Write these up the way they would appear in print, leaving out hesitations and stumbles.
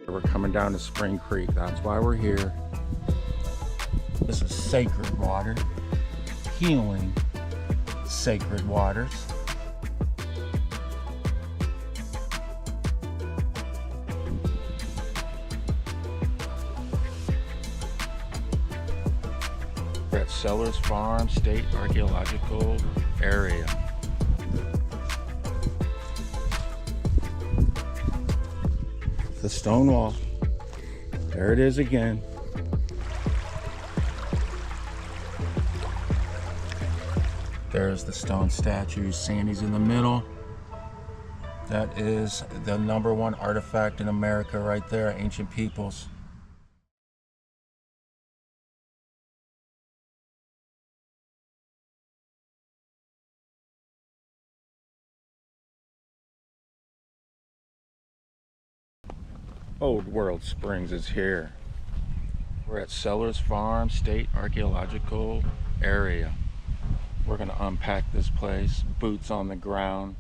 We're coming down to Spring Creek. That's why we're here. This is sacred water. Healing sacred waters. We're at Sellars Farm State Archaeological Area. The stone wall. There it is again. There's the stone statue. Sandy's in the middle. That is the #1 artifact in America right there, ancient peoples. Old World Springs is here. We're at Sellars Farm State Archaeological Area. We're gonna unpack this place, boots on the ground.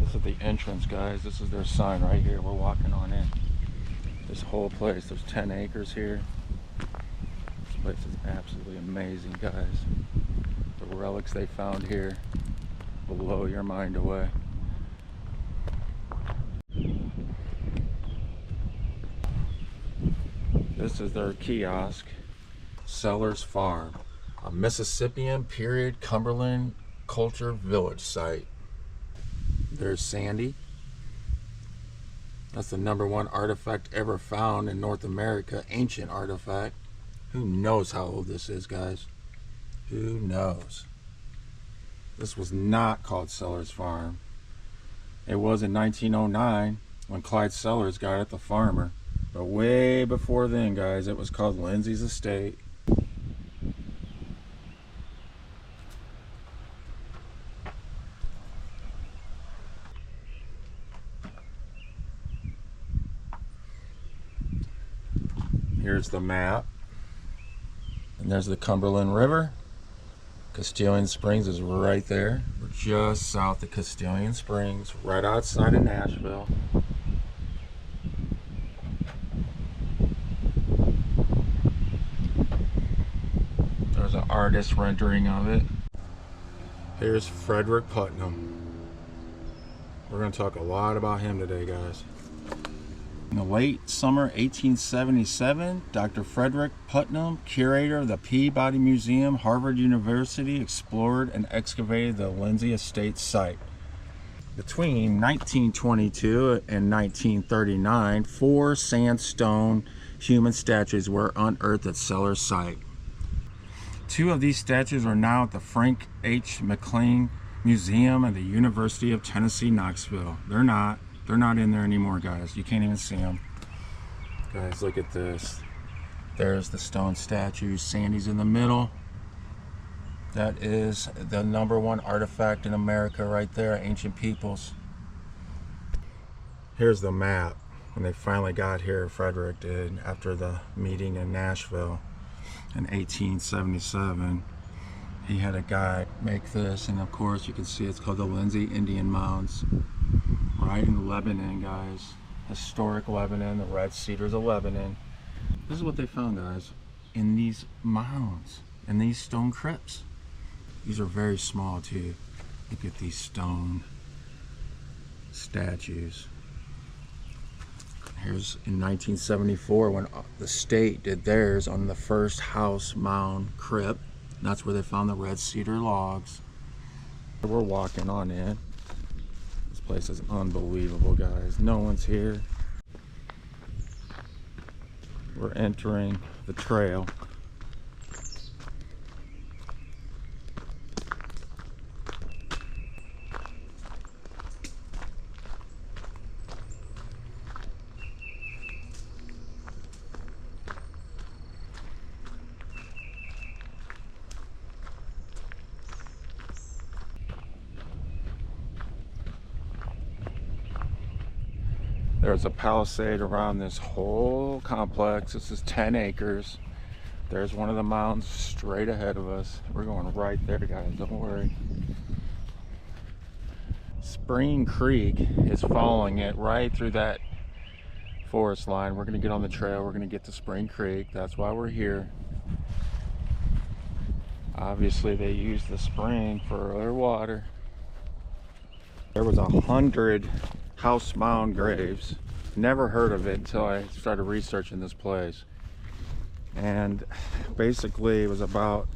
This is the entrance, guys. This is their sign right here. We're walking on in. This whole place, there's 10 acres here. This place is absolutely amazing, guys. The relics they found here will blow your mind away. This is their kiosk, Sellars Farm, a Mississippian period Cumberland culture village site. There's Sandy. That's the #1 artifact ever found in North America, ancient artifact. Who knows how old this is, guys? Who knows? This was not called Sellars Farm. It was in 1909 when Clyde Sellars got it, the farmer. But way before then, guys, it was called Lindsay's Estate. Here's the map. And there's the Cumberland River. Castilian Springs is right there. We're just south of Castilian Springs, right outside of Nashville. There's an artist rendering of it. Here's Frederick Putnam. We're going to talk a lot about him today, guys. In the late summer 1877, Dr. Frederick Putnam, curator of the Peabody Museum, Harvard University, explored and excavated the Lindsay Estate site. Between 1922 and 1939, 4 sandstone human statues were unearthed at Sellars site. 2 of these statues are now at the Frank H. McLean Museum at the University of Tennessee, Knoxville. They're not in there anymore, guys. You can't even see them. Guys, look at this. There's the stone statue. Sandy's in the middle. That is the #1 artifact in America right there, ancient peoples. Here's the map when they finally got here. Frederick did, after the meeting in Nashville in 1877. He had a guy make this, and of course you can see it's called the Lindsay Indian Mounds. Right in Lebanon, guys. Historic Lebanon, the red cedars of Lebanon. This is what they found, guys, in these mounds, in these stone crypts. These are very small too. Look at these stone statues. Here's in 1974 when the state did theirs on the first house mound crypt. That's where they found the red cedar logs. We're walking on in. This place is unbelievable, guys. No one's here. We're entering the trail. There's a palisade around this whole complex. This is 10 acres. There's one of the mountains straight ahead of us. We're going right there, guys, don't worry. Spring Creek is following it right through that forest line. We're gonna get on the trail. We're gonna get to Spring Creek. That's why we're here. Obviously they use the spring for their water. There was 100 house mound graves. Never heard of it until I started researching this place. And basically it was about,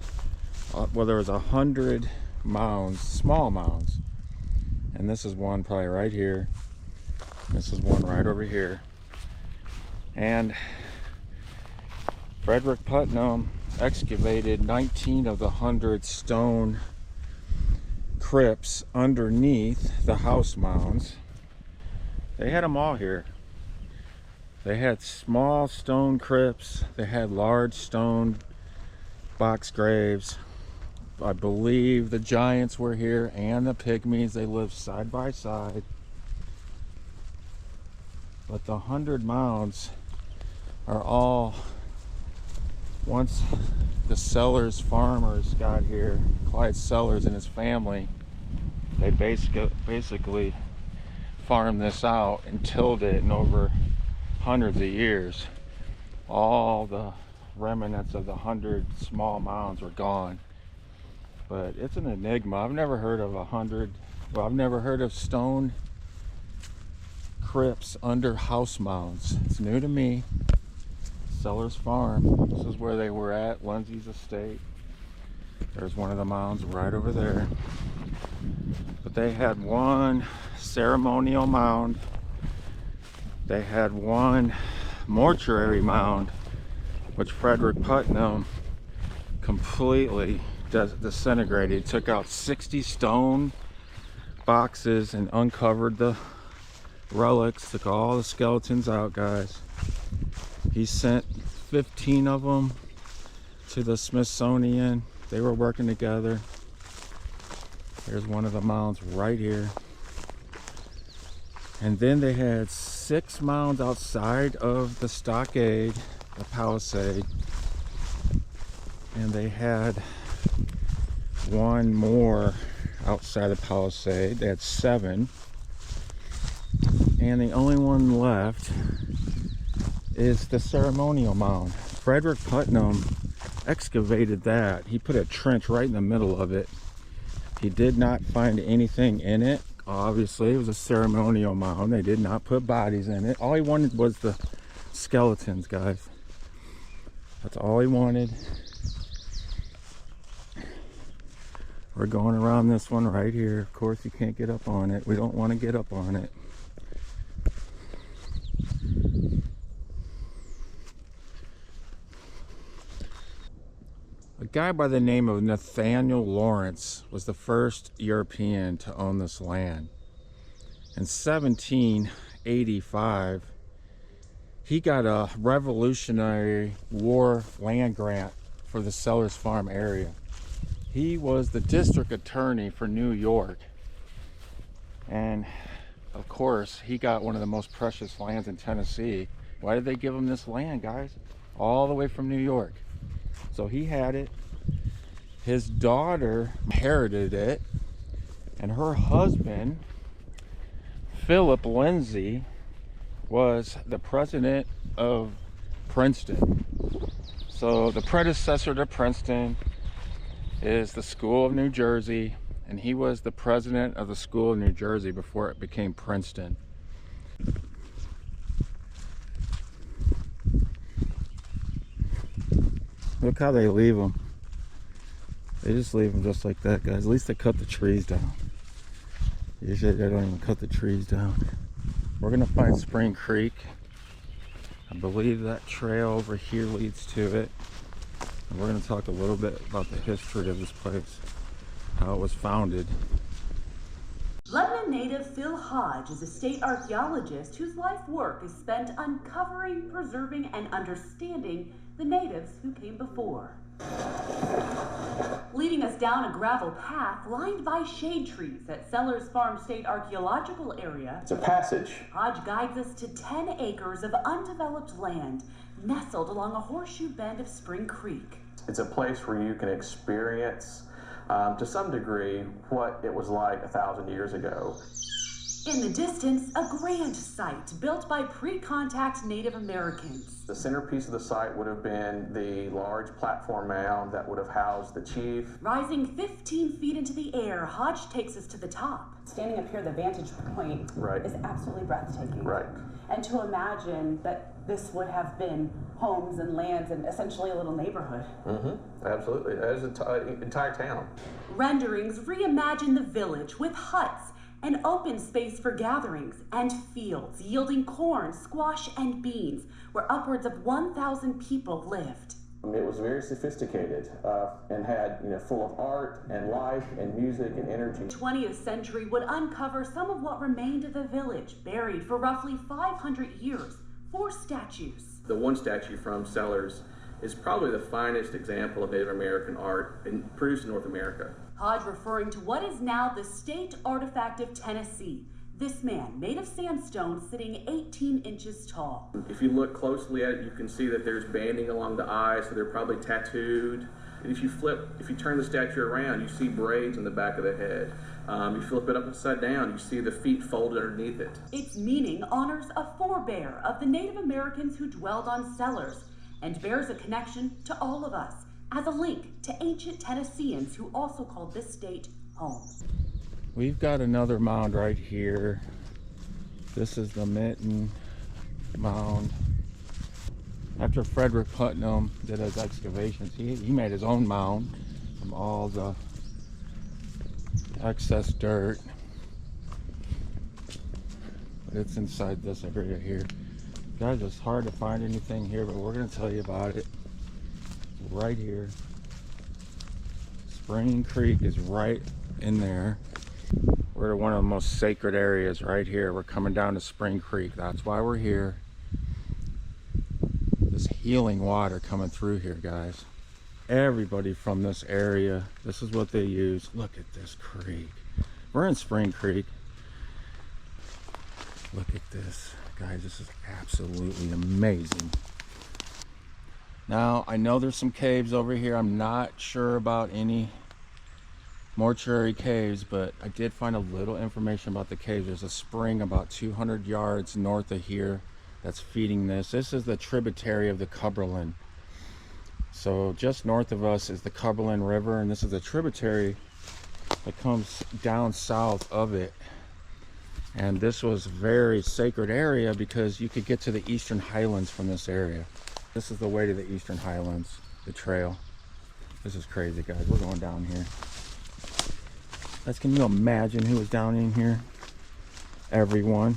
well, there was 100 mounds, small mounds. And this is one probably right here. This is one right over here. And Frederick Putnam excavated 19 of the 100 stone crypts underneath the house mounds. They had them all here. They had small stone crypts. They had large stone box graves. I believe the giants were here and the pygmies. They lived side by side. But the 100 mounds are all, once the Sellars farmers got here, Clyde Sellars and his family, they basically farmed this out and tilled it, and over hundreds of years all the remnants of the 100 small mounds were gone. But it's an enigma. I've never heard of 100, well, I've never heard of stone crypts under house mounds. It's new to me. Sellars Farm. This is where they were at, Lindsay's estate. There's one of the mounds right over there. But they had one ceremonial mound. They had one mortuary mound, which Frederick Putnam completely disintegrated. He took out 60 stone boxes and uncovered the relics, took all the skeletons out, guys. He sent 15 of them to the Smithsonian. They were working together. There's one of the mounds right here. And then they had 6 mounds outside of the stockade, the palisade. And they had one more outside the palisade. They had 7. And the only one left is the ceremonial mound. Frederick Putnam excavated that. He put a trench right in the middle of it. He did not find anything in it. Obviously, it was a ceremonial mound. They did not put bodies in it. All he wanted was the skeletons, guys. That's all he wanted. We're going around this one right here. Of course, you can't get up on it. We don't want to get up on it. A guy by the name of Nathaniel Lawrence was the first European to own this land. In 1785, he got a Revolutionary War land grant for the Sellars Farm area. He was the district attorney for New York. And of course, he got one of the most precious lands in Tennessee. Why did they give him this land, guys? All the way from New York. So he had it. His daughter inherited it, and her husband, Philip Lindsay, was the president of Princeton. So the predecessor to Princeton is the School of New Jersey, and he was the president of the School of New Jersey before it became Princeton. Look how they leave them. They just leave them just like that, guys. At least they cut the trees down. Usually they don't even cut the trees down. We're gonna find Spring Creek. I believe that trail over here leads to it. And we're gonna talk a little bit about the history of this place, how it was founded. Lebanon native Phil Hodge is a state archaeologist whose life work is spent uncovering, preserving, and understanding the natives who came before. Leading us down a gravel path lined by shade trees at Sellars Farm State Archaeological Area. It's a passage. Hodge guides us to 10 acres of undeveloped land nestled along a horseshoe bend of Spring Creek. It's a place where you can experience, to some degree, what it was like 1,000 years ago. In the distance, a grand site built by pre-contact Native Americans. The centerpiece of the site would have been the large platform mound that would have housed the chief. Rising 15 feet into the air, Hodge takes us to the top. Standing up here, the vantage point is absolutely breathtaking. Right. And to imagine that this would have been homes and lands and essentially a little neighborhood. Absolutely. That is an entire town. Renderings reimagine the village with huts, an open space for gatherings, and fields yielding corn, squash, and beans, where upwards of 1,000 people lived. It was very sophisticated and had, full of art and life and music and energy. The 20th century would uncover some of what remained of the village, buried for roughly 500 years. 4 statues. The one statue from Sellars is probably the finest example of Native American art produced in North America. Hodge referring to what is now the state artifact of Tennessee. This man, made of sandstone, sitting 18 inches tall. If you look closely at it, you can see that there's banding along the eyes, so they're probably tattooed. And if you turn the statue around, you see braids in the back of the head. You flip it upside down, you see the feet folded underneath it. Its meaning honors a forebear of the Native Americans who dwelled on Sellars and bears a connection to all of us as a link to ancient Tennesseans who also called this state home. We've got another mound right here. This is the Mitten Mound. After Frederick Putnam did his excavations, he made his own mound from all the excess dirt. But it's inside this area here. Guys, it's hard to find anything here, but we're going to tell you about it. It's right here. Spring Creek is right in there. We're at one of the most sacred areas right here. We're coming down to Spring Creek. That's why we're here. This healing water coming through here, guys. Everybody from this area, this is what they use. Look at this creek. We're in Spring Creek. Look at this. Guys, this is absolutely amazing. Now, I know there's some caves over here. I'm not sure about any mortuary caves, but I did find a little information about the caves. There's a spring about 200 yards north of here that's feeding this. This is the tributary of the Cumberland. So just north of us is the Cumberland River, and this is a tributary that comes down south of it. And this was a very sacred area because you could get to the Eastern Highlands from this area. This is the way to the Eastern Highlands, the trail. This is crazy, guys. We're going down here. Guys, can you imagine who was down in here? Everyone.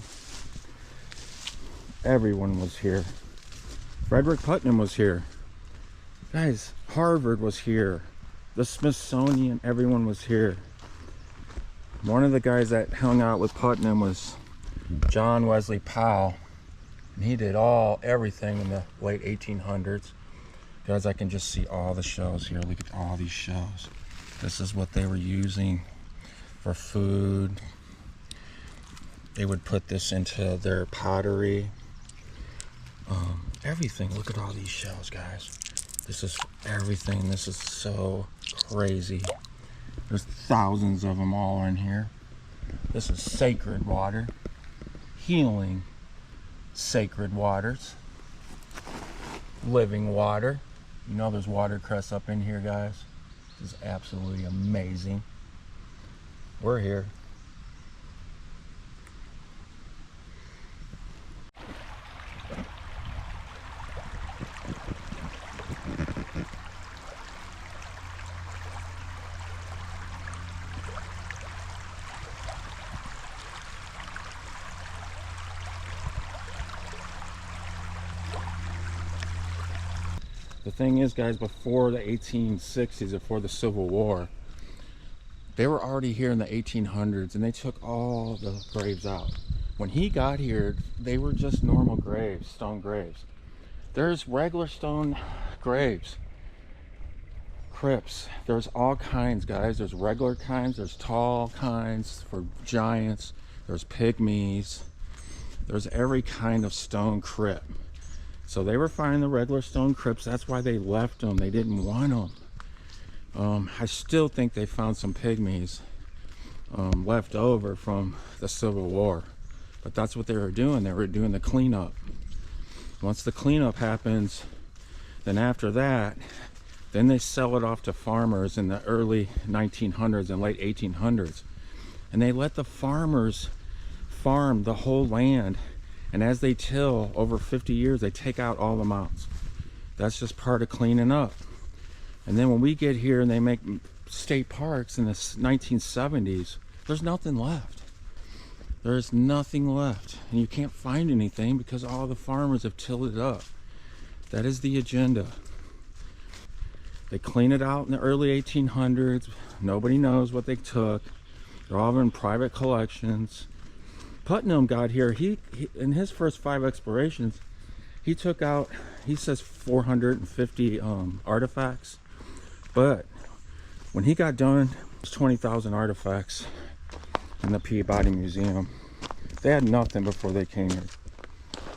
Everyone was here. Frederick Putnam was here. Guys, Harvard was here. The Smithsonian, everyone was here. One of the guys that hung out with Putnam was John Wesley Powell. And he did everything in the late 1800s. Guys, I can just see all the shells here. Look at all these shells. This is what they were using for food. They would put this into their pottery. Everything. Look at all these shells, guys. This is everything. This is so crazy. There's thousands of them all in here. This is sacred water. Healing sacred waters. Living water. You know there's watercress up in here, guys. This is absolutely amazing. We're here. The thing is, guys, before the 1860s, before the Civil War, they were already here in the 1800s, and they took all the graves out. When he got here, they were just normal graves, stone graves. There's regular stone graves, crypts. There's all kinds, guys. There's regular kinds, there's tall kinds for giants, there's pygmies, there's every kind of stone crypt. So they were finding the regular stone crypts. That's why they left them. They didn't want them. I still think they found some pygmies. left over from the Civil War. But that's what they were doing. They were doing the cleanup. Once the cleanup happens, then after that, then they sell it off to farmers in the early 1900s and late 1800s. And they let the farmers farm the whole land. And as they till over 50 years, they take out all the mounds. That's just part of cleaning up. And then when we get here and they make state parks in the 1970s, there's nothing left. There's nothing left. And you can't find anything because all the farmers have tilled it up. That is the agenda. They clean it out in the early 1800s. Nobody knows what they took. They're all in private collections. Putnam got here, he in his first 5 explorations, he took out, he says 450 artifacts. But when he got done, there's 20,000 artifacts in the Peabody Museum. They had nothing before they came here.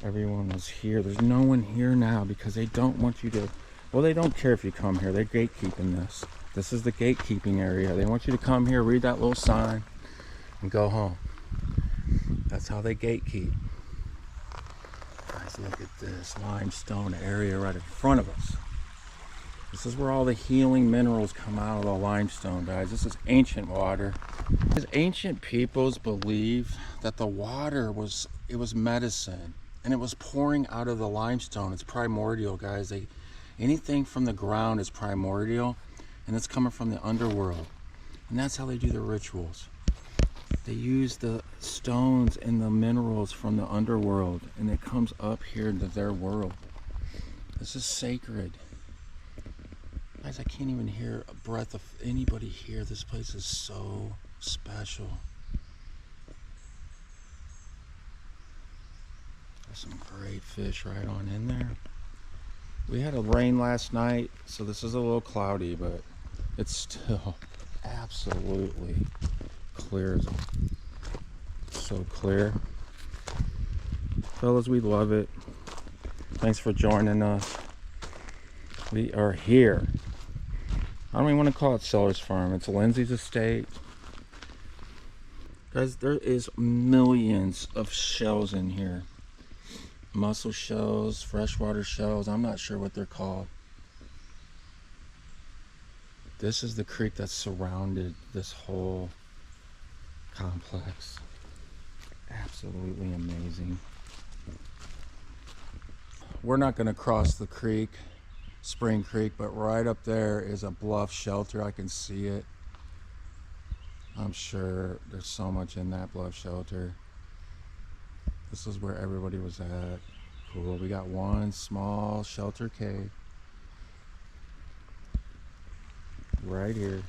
Everyone was here. There's no one here now because they don't want you to, well, they don't care if you come here. They're gatekeeping this. This is the gatekeeping area. They want you to come here, read that little sign, and go home. That's how they gatekeep. Guys, look at this limestone area right in front of us. This is where all the healing minerals come out of the limestone, guys. This is ancient water. Because ancient peoples believe that the water was medicine, and it was pouring out of the limestone. It's primordial, guys. Anything from the ground is primordial, and it's coming from the underworld. And that's how they do their rituals. They use the stones and the minerals from the underworld, and it comes up here into their world. This is sacred. Guys, I can't even hear a breath of anybody here. This place is so special. There's some great fish right on in there. We had a rain last night, so this is a little cloudy, but it's still absolutely clear. So clear. Fellas, we love it. Thanks for joining us. We are here. I don't even want to call it Sellars Farm. It's Lindsay's estate. Guys, there is millions of shells in here. Mussel shells, freshwater shells. I'm not sure what they're called. This is the creek that surrounded this whole complex. Absolutely amazing. We're not going to cross the creek, Spring Creek, but right up there is a bluff shelter. I can see it. I'm sure there's so much in that bluff shelter. This is where everybody was at. Cool. We got one small shelter cave right here.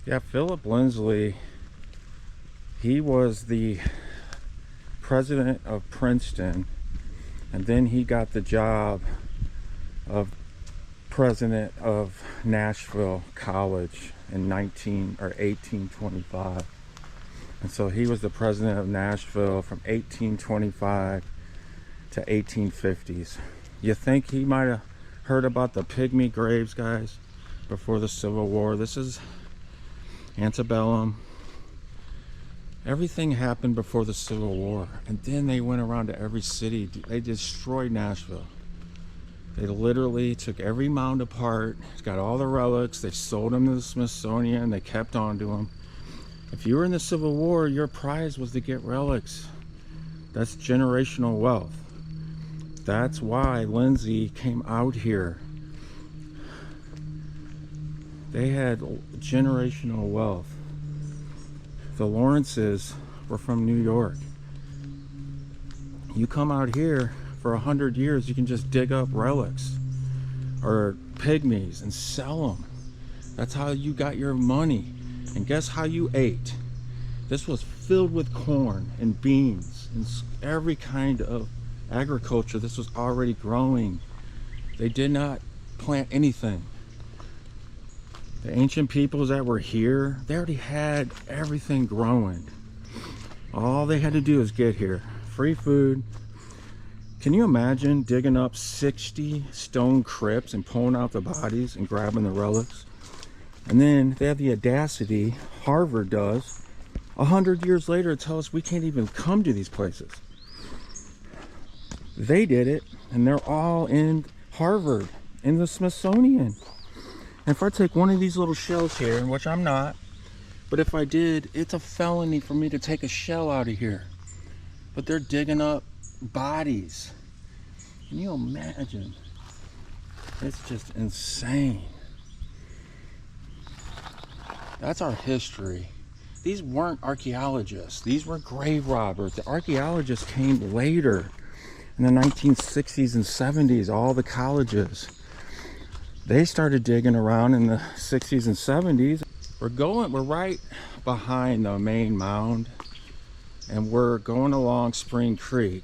Yeah, Philip Lindsley, he was the president of Princeton, and then he got the job of president of Nashville College in 1825. And so he was the president of Nashville from 1825 to 1850s. You think he might have heard about the pygmy graves, guys, before the Civil War? This is antebellum. Everything happened before the Civil War, and then they went around to every city. They destroyed Nashville. They literally took every mound apart, got all the relics, they sold them to the Smithsonian, they kept on to them. If you were in the Civil War, your prize was to get relics. That's generational wealth. That's why Lindsay came out here. They had generational wealth. The Lawrences were from New York. You come out here for 100 years, you can just dig up relics. or pygmies and sell them. That's how you got your money. And guess how you ate? This was filled with corn and beans and every kind of agriculture. This was already growing. They did not plant anything. The ancient peoples that were here, they already had everything growing. All they had to do is get here. Free food. Can you imagine digging up 60 stone crypts and pulling out the bodies and grabbing the relics? And then they have the audacity, Harvard does, 100 years later to tell us we can't even come to these places. They did it, and they're all in Harvard, in the Smithsonian. And if I take one of these little shells here, which I'm not, but if I did, it's a felony for me to take a shell out of here. But they're digging up bodies. Can you imagine? It's just insane. That's our history. These weren't archaeologists. These were grave robbers. The archaeologists came later in the 1960s and 70s. All the colleges, they started digging around in the 60s and 70s. We're right behind the main mound, and we're going along Spring Creek.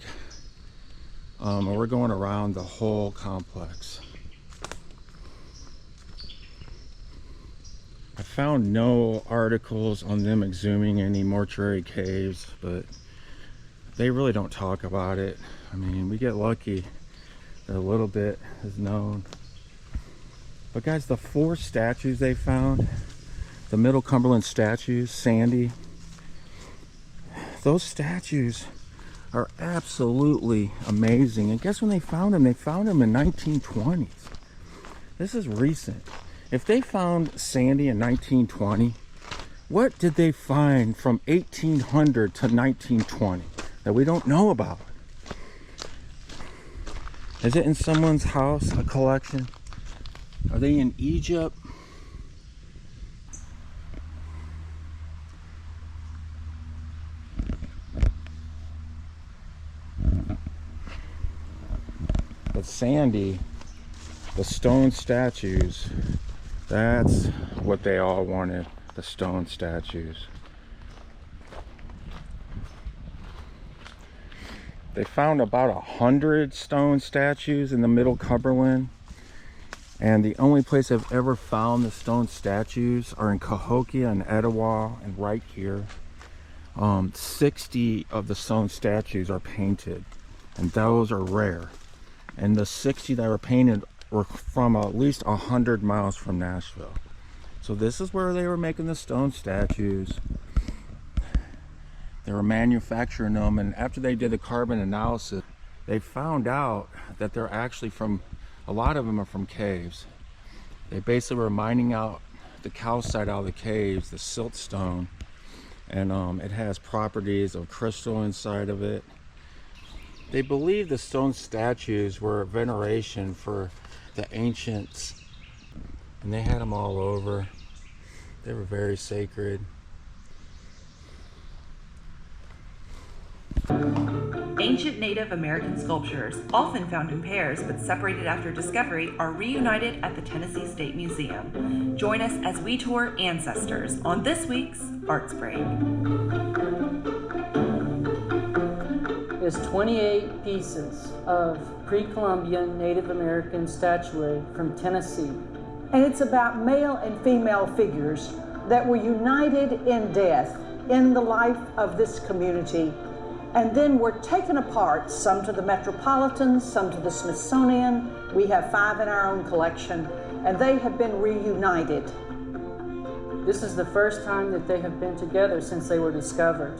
And we're going around the whole complex. I found no articles on them exhuming any mortuary caves, but they really don't talk about it. I mean, we get lucky that a little bit is known. But guys, the 4 statues they found, the Middle Cumberland statues, Sandy, those statues are absolutely amazing. And guess when they found them? They found them in 1920s. This is recent. If they found Sandy in 1920, what did they find from 1800 to 1920 that we don't know about? Is it in someone's house, a collection? Are they in Egypt? But Sandy, the stone statues, that's what they all wanted, the stone statues. They found about 100 stone statues in the Middle Cumberland, and the only place I've ever found the stone statues are in Cahokia and Etowah and right here. 60 of the stone statues are painted, and those are rare. And the 60 that were painted were from at least 100 miles from Nashville. So this is where they were making the stone statues. They were manufacturing them, and after they did the carbon analysis, they found out that they're actually from, a lot of them are from caves. They basically were mining out the calcite out of the caves, the siltstone, and it has properties of crystal inside of it. They believe the stone statues were a veneration for the ancients, and they had them all over. They were very sacred. Ancient Native American sculptures, often found in pairs but separated after discovery, are reunited at the Tennessee State Museum. Join us as we tour ancestors on this week's Arts Break. Is 28 pieces of pre-Columbian Native American statuary from Tennessee. And it's about male and female figures that were united in death in the life of this community, and then were taken apart, some to the Metropolitan, some to the Smithsonian. We have 5 in our own collection, and they have been reunited. This is the first time that they have been together since they were discovered.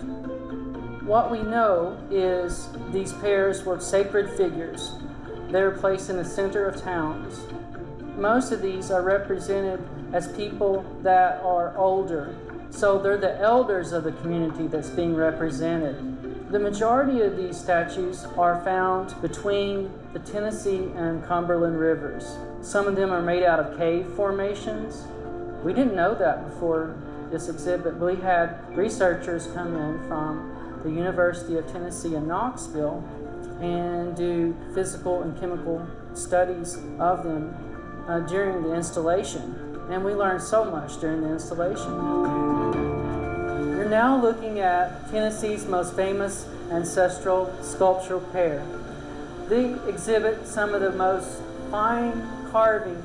What we know is these pairs were sacred figures. They were placed in the center of towns. Most of these are represented as people that are older. So they're the elders of the community that's being represented. The majority of these statues are found between the Tennessee and Cumberland rivers. Some of them are made out of cave formations. We didn't know that before this exhibit. We had researchers come in from the University of Tennessee in Knoxville and do physical and chemical studies of them. during the installation, and we learned so much during the installation. You're now looking at Tennessee's most famous ancestral sculptural pair. They exhibit some of the most fine carving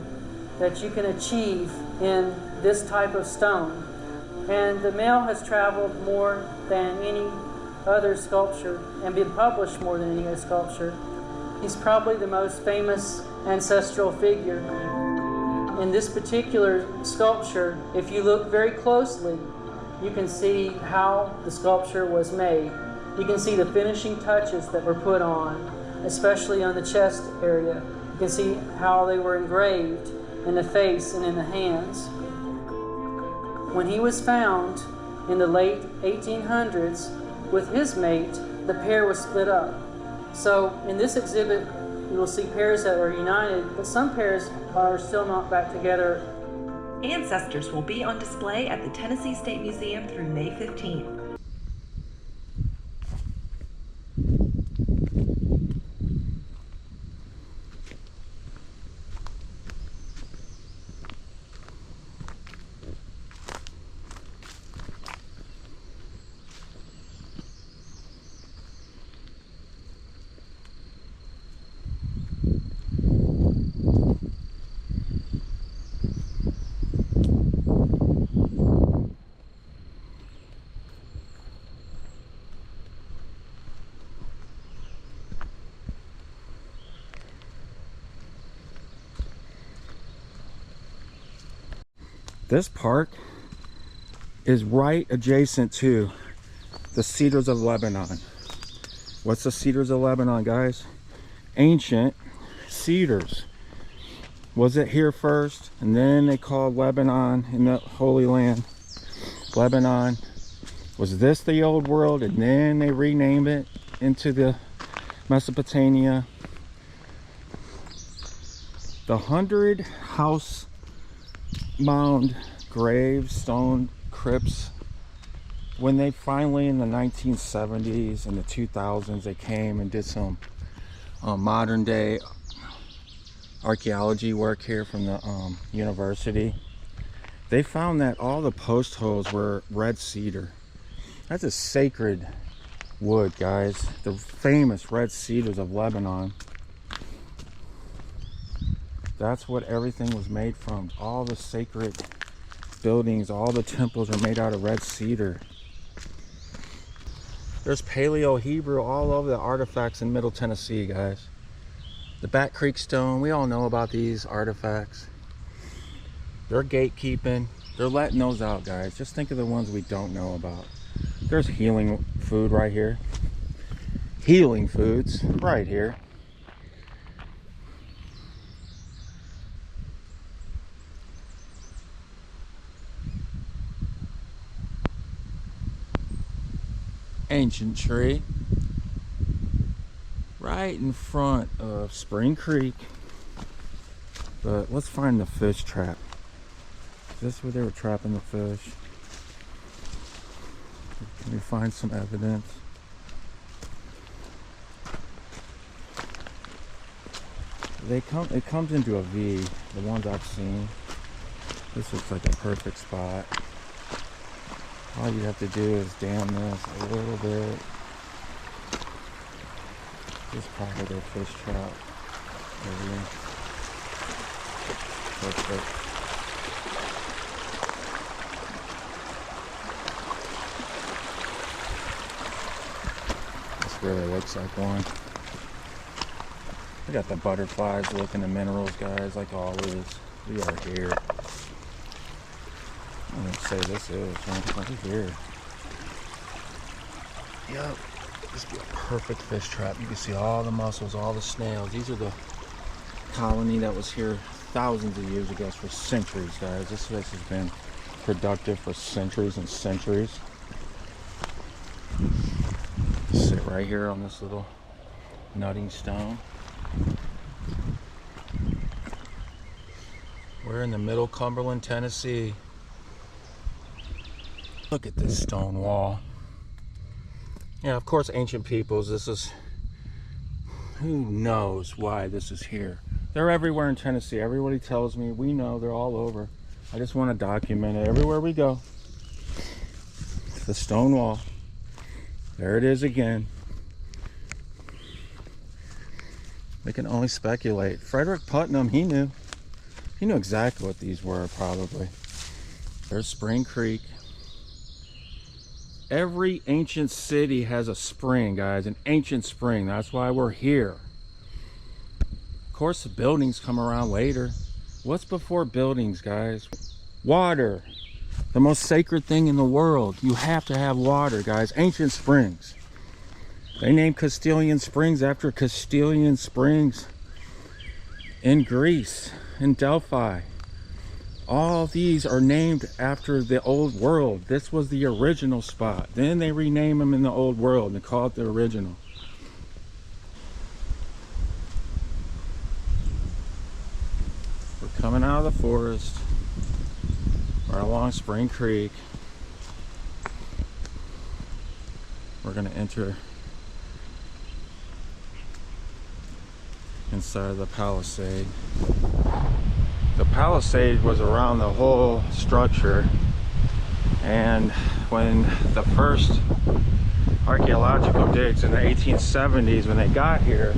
that you can achieve in this type of stone. And the male has traveled more than any other sculpture and been published more than any other sculpture. He's probably the most famous ancestral figure. In this particular sculpture, if you look very closely, you can see how the sculpture was made. You can see the finishing touches that were put on, especially on the chest area. You can see how they were engraved in the face and in the hands. When he was found in the late 1800s with his mate, the pair was split up. So in this exhibit, you will see pairs that are united, but some pairs are still not back together. Ancestors will be on display at the Tennessee State Museum through May 15th. This park is right adjacent to the Cedars of Lebanon. What's the Cedars of Lebanon, guys? Ancient cedars. Was it here first? And then they called Lebanon in the Holy Land Lebanon. Was this the old world? And then they renamed it into the Mesopotamia. The 100 house mound graves, stone crypts, when they finally in the 1970s and the 2000s they came and did some modern day archaeology work here from the university, they found that all the post holes were red cedar. That's a sacred wood, guys. The famous red cedars of Lebanon. That's what everything was made from. All the sacred buildings, all the temples are made out of red cedar. There's Paleo Hebrew all over the artifacts in Middle Tennessee, guys. The Bat Creek Stone, we all know about these artifacts. They're gatekeeping. They're letting those out, guys. Just think of the ones we don't know about. There's healing food right here. Healing foods right here. Ancient tree right in front of Spring Creek. But let's find the fish trap. Is this where they were trapping the fish? Can we find some evidence? It comes into a V, the ones I've seen. This looks like a perfect spot. All you have to do is dam this a little bit. This is probably their fish trap area. Perfect. This really looks like one. We got the butterflies looking at minerals, guys, like always. We are here. I'm gonna say this is right here. Yep, this would be a perfect fish trap. You can see all the mussels, all the snails. These are the colony that was here thousands of years ago, for centuries, guys. This place has been productive for centuries and centuries. Sit right here on this little nutting stone. We're in the middle Cumberland, Tennessee. Look at this stone wall. Yeah, of course, ancient peoples, this is, who knows why this is here. They're everywhere in Tennessee. Everybody tells me, we know they're all over. I just want to document it everywhere we go. The stone wall. There it is again. We can only speculate. Frederick Putnam, he knew. He knew exactly what these were, probably. There's Spring Creek. Every ancient city has a spring, guys. An ancient spring. That's why we're here. Of course, the buildings come around later. What's before buildings, guys? Water. The most sacred thing in the world. You have to have water, guys. Ancient springs. They named Castilian Springs after Castilian Springs in Greece, in Delphi. All these are named after the old world. This was the original spot. Then they rename them in the old world and call it the original. We're coming out of the forest. Right along Spring Creek. We're going to enter inside of the palisade. The palisade was around the whole structure, and when the first archaeological digs in the 1870s, when they got here,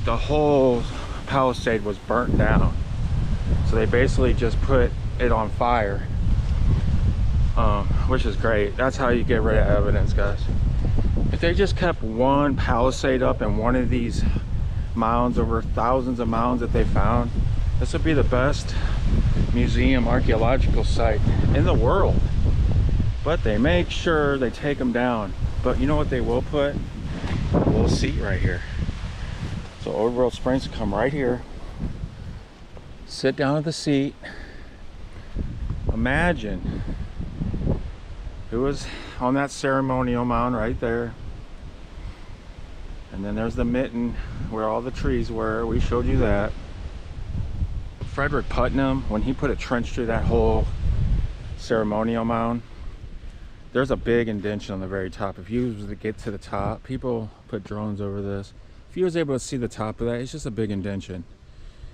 the whole palisade was burnt down. So they basically just put it on fire, which is great. That's how you get rid of evidence, guys. If they just kept one palisade up in one of these mounds, over thousands of mounds that they found, this would be the best museum archaeological site in the world. But they make sure they take them down. But you know what they will put? A little seat right here. So Old World Springs come right here, sit down at the seat. Imagine who was on that ceremonial mound right there. And then there's the mitten where all the trees were. We showed you that. Frederick Putnam, when he put a trench through that whole ceremonial mound, there's a big indentation on the very top. If you was to get to the top, people put drones over this. If you was able to see the top of that, it's just a big indentation.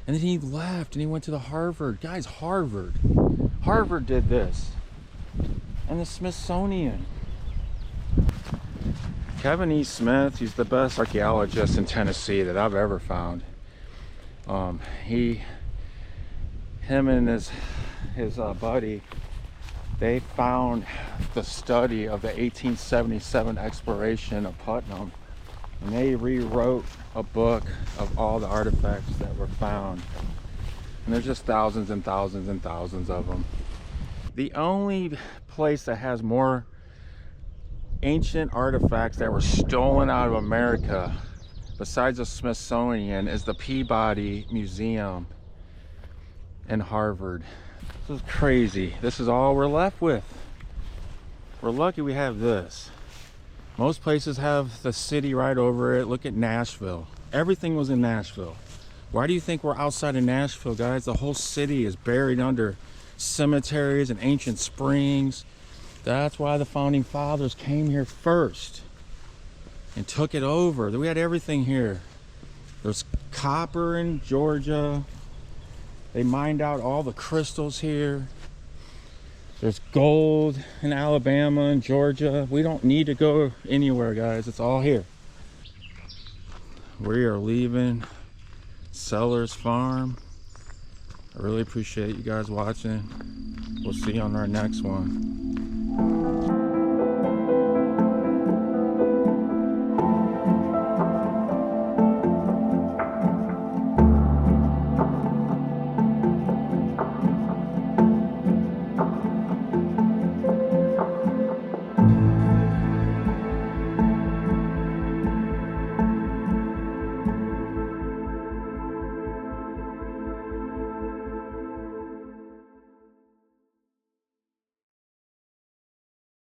And then he left and he went to the Harvard. Guys, Harvard did this. And the Smithsonian. Kevin E. Smith, he's the best archaeologist in Tennessee that I've ever found. Him and his buddy, they found the study of the 1877 exploration of Putnam, and they rewrote a book of all the artifacts that were found. And there's just thousands and thousands and thousands of them. The only place that has more ancient artifacts that were stolen out of America besides the Smithsonian is the Peabody Museum in Harvard. This is crazy. This is all we're left with. We're lucky we have this. Most places have the city right over it. Look at Nashville. Everything was in Nashville. Why do you think we're outside of Nashville, guys? The whole city is buried under cemeteries and ancient springs. That's why the founding fathers came here first and took it over. We had everything here. There's copper in Georgia. They mined out all the crystals here. There's gold in Alabama and Georgia. We don't need to go anywhere, guys. It's all here. We are leaving Sellars Farm. I really appreciate you guys watching. We'll see you on our next one.